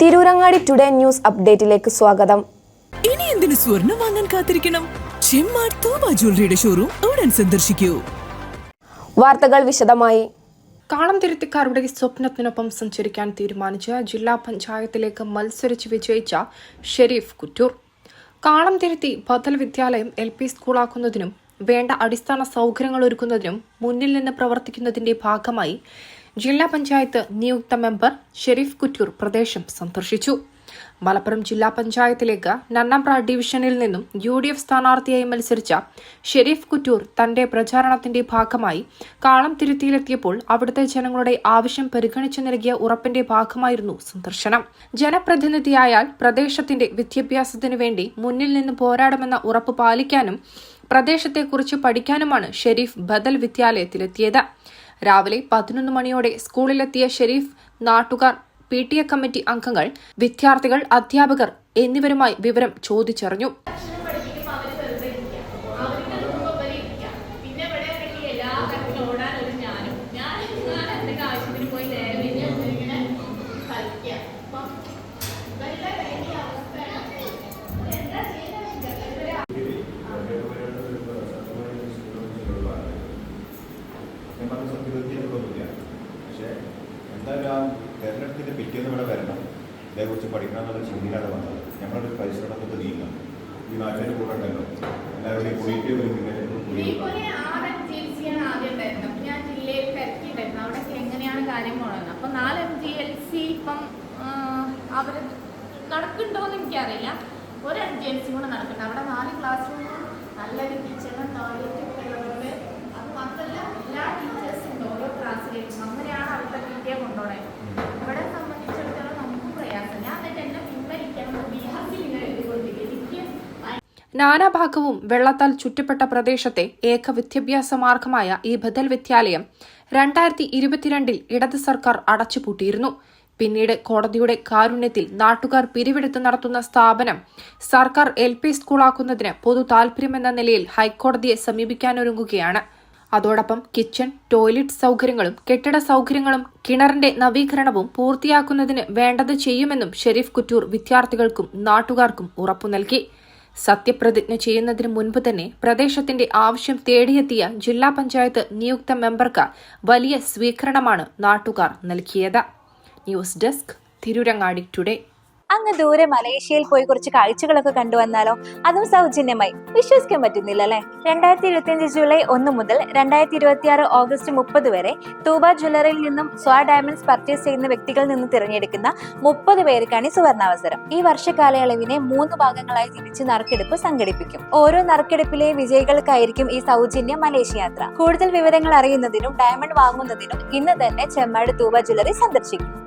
Tirurangadi today news അപ്ഡേറ്റിലേക്ക് സ്വാഗതം. ഇനി എന്തിനു സ്വർണം വാങ്ങാൻ കാത്തിരിക്കണം? ചെമ്മാട് തൂബ ജ്വല്ലറിയുടെ ഷോറൂം ഉടൻ സന്ദർശിക്കൂ. വാർത്തകൾ വിശദമായി. കാളംതിരുത്തിക്കാരുടെ സ്വപ്നത്തിനൊപ്പം സഞ്ചരിക്കാൻ തീരുമാനിച്ച് ജില്ലാ പഞ്ചായത്തിലേക്ക് മത്സരിച്ച് വിജയിച്ച ഷെരീഫ് കുറ്റൂർ. കാളംതിരുത്തി ബദൽ വിദ്യാലയം LP സ്കൂളാക്കുന്നതിനും വേണ്ട അടിസ്ഥാന സൗകര്യങ്ങൾ ഒരുക്കുന്നതിനും മുന്നിൽ നിന്ന് പ്രവർത്തിക്കുന്നതിന്റെ ഭാഗമായി ജില്ലാ പഞ്ചായത്ത് നിയുക്ത മെമ്പർ ഷെരീഫ് കുറ്റൂർ പ്രദേശം സന്ദർശിച്ചു. മലപ്പുറം ജില്ലാ പഞ്ചായത്തിലേക്ക് നന്നമ്പ്ര ഡിവിഷനിൽ നിന്നും UDF സ്ഥാനാർത്ഥിയായി മത്സരിച്ച ഷെരീഫ് കുറ്റൂർ തന്റെ പ്രചാരണത്തിന്റെ ഭാഗമായി കാളംതിരുത്തിയിലെത്തിയപ്പോൾ അവിടുത്തെ ജനങ്ങളുടെ ആവശ്യം പരിഗണിച്ചു നൽകിയ ഉറപ്പിന്റെ ഭാഗമായിരുന്നു സന്ദർശനം. ജനപ്രതിനിധിയായാൽ പ്രദേശത്തിന്റെ വിദ്യാഭ്യാസത്തിനു വേണ്ടി മുന്നിൽ നിന്ന് പോരാടുമെന്ന ഉറപ്പ് പാലിക്കാനും പ്രദേശത്തെക്കുറിച്ച് പഠിക്കാനുമാണ് ഷെരീഫ് ബദൽ വിദ്യാലയത്തിലെത്തിയത്. രാവിലെ 11 മണിയോടെ സ്കൂളിലെത്തിയ ഷെരീഫ് നാട്ടുകാർ, PTA കമ്മിറ്റി അംഗങ്ങൾ, വിദ്യാർത്ഥികൾ, അധ്യാപകർ എന്നിവരുമായി വിവരം ചോദിച്ചറിഞ്ഞു. പക്ഷേ എന്തായാലും തെരഞ്ഞെടുപ്പിൻ്റെ പിറ്റേന്ന് ഇവിടെ വരണം, ഇതേക്കുറിച്ച് പഠിക്കണം എന്നുള്ള ചിന്തയിലാണ് വന്നത്. ഞങ്ങളൊരു പരിശ്രമത്തിൽ നീങ്ങും. ഈ നാട്ടിൽ കൂടെ ഉണ്ടല്ലോ, എല്ലാവരുടെയും പോയിട്ട് ഞാൻ ജില്ലയിൽ തിരക്കിയിട്ടുണ്ടായിരുന്നു അവിടെ എങ്ങനെയാണ് കാര്യം പോകുന്നത്. അപ്പോൾ 4 MGLC ഇപ്പം അവർ നടക്കുന്നുണ്ടോയെന്ന് എനിക്കറിയില്ല. ഒരു MGLC കൂടെ നടക്കുന്നുണ്ട്. അവിടെ 4 ക്ലാസ് റൂമും നല്ലൊരു കിച്ചണും ടോയ്ലറ്റും ഒക്കെ ഉള്ളതുകൊണ്ട് അത് മാത്രമല്ല എല്ലാ ടീച്ചേഴ്സും ഓരോ ക്ലാസ്സിലേക്കും അങ്ങനെയാണ് അവിടുത്തെ PTA കൊണ്ടുപോകണത്. ഇവിടെ സംബന്ധിച്ചിടത്തോളം നമുക്ക് പ്രയാസം. ഞാൻ എന്നിട്ട് എന്നെ പിൻവലിക്കണം ബിഹാറിൽ ഇങ്ങനെ എഴുതിക്കൊണ്ടിരിക്കും. നാനാഭാഗവും വെള്ളത്താൽ ചുറ്റപ്പെട്ട പ്രദേശത്തെ ഏക വിദ്യാഭ്യാസ മാർഗമായ ഈ ബദൽ വിദ്യാലയം 2022 ഇടത് സർക്കാർ അടച്ചുപൂട്ടിയിരുന്നു. പിന്നീട് കോടതിയുടെ കാരുണ്യത്തിൽ നാട്ടുകാർ പിരിവെടുത്ത് നടത്തുന്ന സ്ഥാപനം സർക്കാർ LP സ്കൂളാക്കുന്നതിന് പൊതു താൽപര്യമെന്ന നിലയിൽ ഹൈക്കോടതിയെ സമീപിക്കാനൊരുങ്ങുകയാണ്. അതോടൊപ്പം കിച്ചൺ, ടോയ്ലറ്റ് സൗകര്യങ്ങളും കെട്ടിട സൗകര്യങ്ങളും കിണറിന്റെ നവീകരണവും പൂർത്തിയാക്കുന്നതിന് വേണ്ടത് ചെയ്യുമെന്നും ഷെരീഫ് കുറ്റൂർ വിദ്യാർത്ഥികൾക്കും നാട്ടുകാർക്കും ഉറപ്പു നൽകി. സത്യപ്രതിജ്ഞ ചെയ്യുന്നതിന് മുൻപ് തന്നെ പ്രദേശത്തിന്റെ ആവശ്യം തേടിയെത്തിയ ജില്ലാ പഞ്ചായത്ത് നിയുക്ത മെമ്പർക്ക് വലിയ സ്വീകരണമാണ് നാട്ടുകാർ നൽകിയത്. News desk, Tirurangadi today. അങ്ങ് ദൂരെ മലേഷ്യയിൽ പോയി കുറച്ച് കാഴ്ചകളൊക്കെ കണ്ടുവന്നാലോ? അതും സൗജന്യമായി. വിശ്വസിക്കാൻ പറ്റുന്നില്ല അല്ലെ? 2025 ജൂലൈ 1 മുതൽ 2026 ഓഗസ്റ്റ് 30 വരെ തൂബ ജ്വല്ലറിയിൽ നിന്നും സ്വാ ഡയമണ്ട്സ് പർച്ചേസ് ചെയ്യുന്ന വ്യക്തികളിൽ നിന്ന് തിരഞ്ഞെടുക്കുന്ന 30 പേർക്കാണ് സുവർണാവസരം. ഈ വർഷകാലയളവിനെ 3 ഭാഗങ്ങളായി തിരിച്ച് നറുക്കെടുപ്പ് സംഘടിപ്പിക്കും. ഓരോ നറുക്കെടുപ്പിലെ വിജയികൾക്കായിരിക്കും ഈ സൗജന്യ മലേഷ്യ യാത്ര. കൂടുതൽ വിവരങ്ങൾ അറിയുന്നതിനും ഡയമണ്ട് വാങ്ങുന്നതിനും ഇന്ന് തന്നെ ചെമ്മാട് തൂബ ജ്വല്ലറി സന്ദർശിക്കും.